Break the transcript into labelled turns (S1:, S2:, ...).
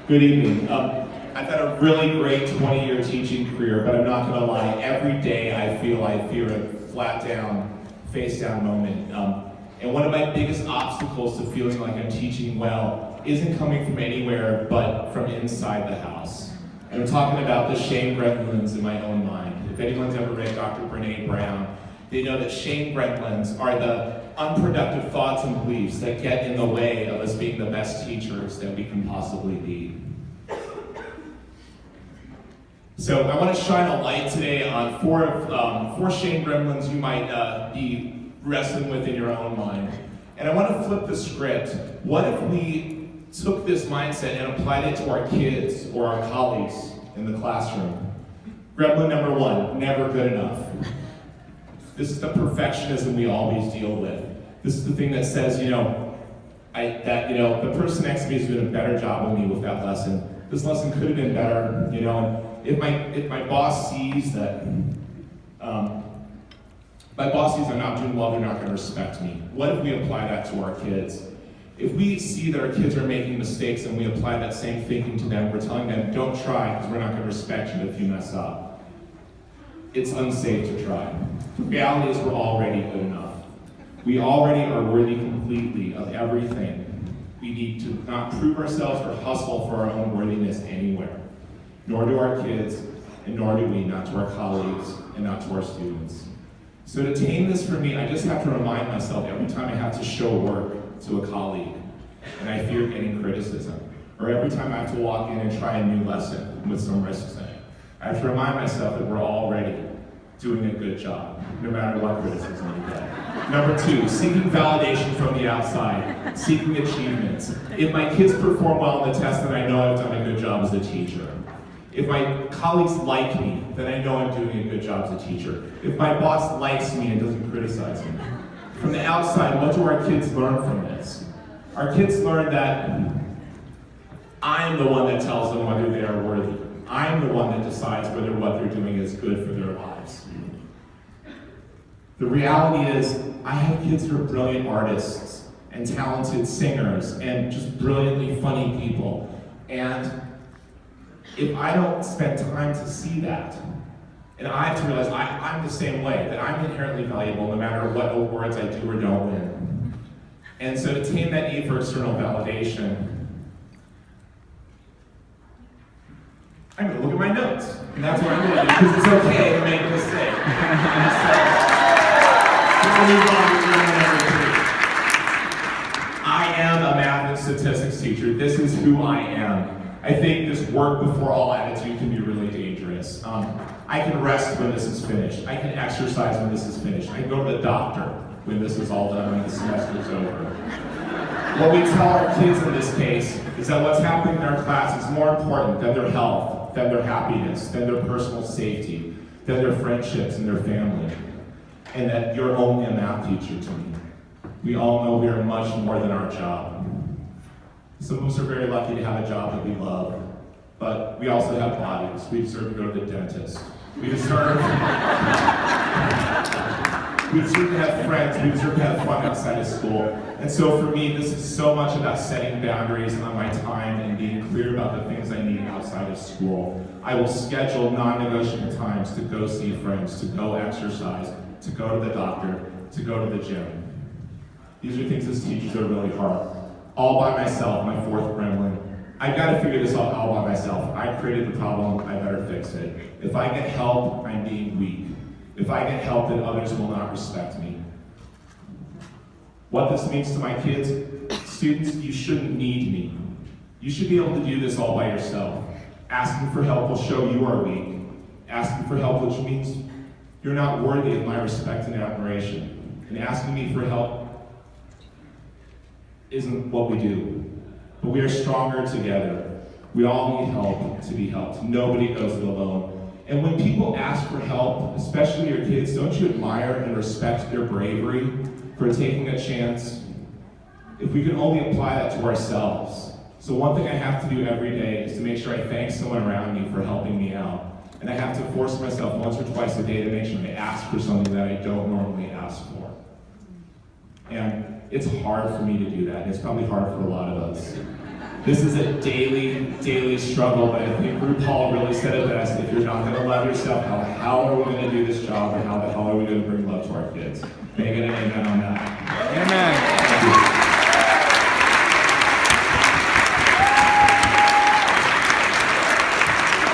S1: Good evening. I've had a really great 20-year teaching career, but I'm not going to lie. Every day I fear a flat down, face down moment. And one of my biggest obstacles to feeling like I'm teaching well isn't coming from anywhere but from inside the house. And I'm talking about the shame gremlins in my own mind. If anyone's ever read Dr. Brene Brown, they know that shame gremlins are the unproductive thoughts and beliefs that get in the way of us being the best teachers that we can possibly be. So I want to shine a light today on four shame gremlins you might be wrestling with in your own mind. And I want to flip the script. What if we took this mindset and applied it to our kids or our colleagues in the classroom? Gremlin number one, never good enough. This is the perfectionism we always deal with. This is the thing that says, the person next to me is doing a better job than me with that lesson. This lesson could have been better, If my boss sees that I'm not doing well, they're not going to respect me. What if we apply that to our kids? If we see that our kids are making mistakes and we apply that same thinking to them, we're telling them, don't try because we're not going to respect you if you mess up. It's unsafe to try. The reality is we're already good enough. We already are worthy completely of everything. We need to not prove ourselves or hustle for our own worthiness anywhere. Nor do our kids, and nor do we, not to our colleagues, and not to our students. So to tame this for me, I just have to remind myself every time I have to show work to a colleague, and I fear getting criticism, or every time I have to walk in and try a new lesson with some risks in it, I have to remind myself that we're already doing a good job, no matter what criticism we get. Number two, seeking validation from the outside, seeking achievements. If my kids perform well on the test, then I know I've done a good job as a teacher. If my colleagues like me, then I know I'm doing a good job as a teacher. If my boss likes me and doesn't criticize me. From the outside, what do our kids learn from this? Our kids learn that I'm the one that tells them whether they are worthy. I'm the one that decides whether what they're doing is good for their lives. The reality is, I have kids who are brilliant artists and talented singers and just brilliantly funny people. And if I don't spend time to see that, and I have to realize I'm the same way, that I'm inherently valuable no matter what awards I do or don't win. And so to tame that need for external validation, I'm going to look at my notes, and that's what I'm going to do, because it's okay to make a mistake. I am a math and statistics teacher. This is who I am. I think this work before all attitude can be really dangerous. I can rest when this is finished. I can exercise when this is finished. I can go to the doctor when this is all done, when the semester's over. What we tell our kids in this case is that what's happening in our class is more important than their health, than their happiness, than their personal safety, than their friendships and their family. And that you're only a math teacher to me. We all know we are much more than our job. Some of us are very lucky to have a job that we love, but we also have bodies. We deserve to go to the dentist. We deserve to have friends. We deserve to have fun outside of school. And so for me, this is so much about setting boundaries on my time and being clear about the things I need outside of school. I will schedule non-negotiable times to go see friends, to go exercise, to go to the doctor, to go to the gym. These are things as teachers that are really hard. All by myself, my fourth gremlin. I've got to figure this out all by myself. I created the problem, I better fix it. If I get help, I'm being weak. If I get help, then others will not respect me. What this means to my kids, students, you shouldn't need me. You should be able to do this all by yourself. Asking for help will show you are weak. Asking for help, which means you're not worthy of my respect and admiration. And asking me for help isn't what we do. But we are stronger together. We all need help to be helped. Nobody goes it alone. And when people ask for help, especially your kids, don't you admire and respect their bravery for taking a chance? If we can only apply that to ourselves. So one thing I have to do every day is to make sure I thank someone around me for helping me out. And I have to force myself once or twice a day to make sure I ask for something that I don't normally ask for. And it's hard for me to do that, and it's probably hard for a lot of us. This is a daily struggle, but I think RuPaul really said it best. If you're not going to love yourself, how are we going to do this job, and how the hell are we going to bring love to our kids? Can I get an amen on that?
S2: Amen.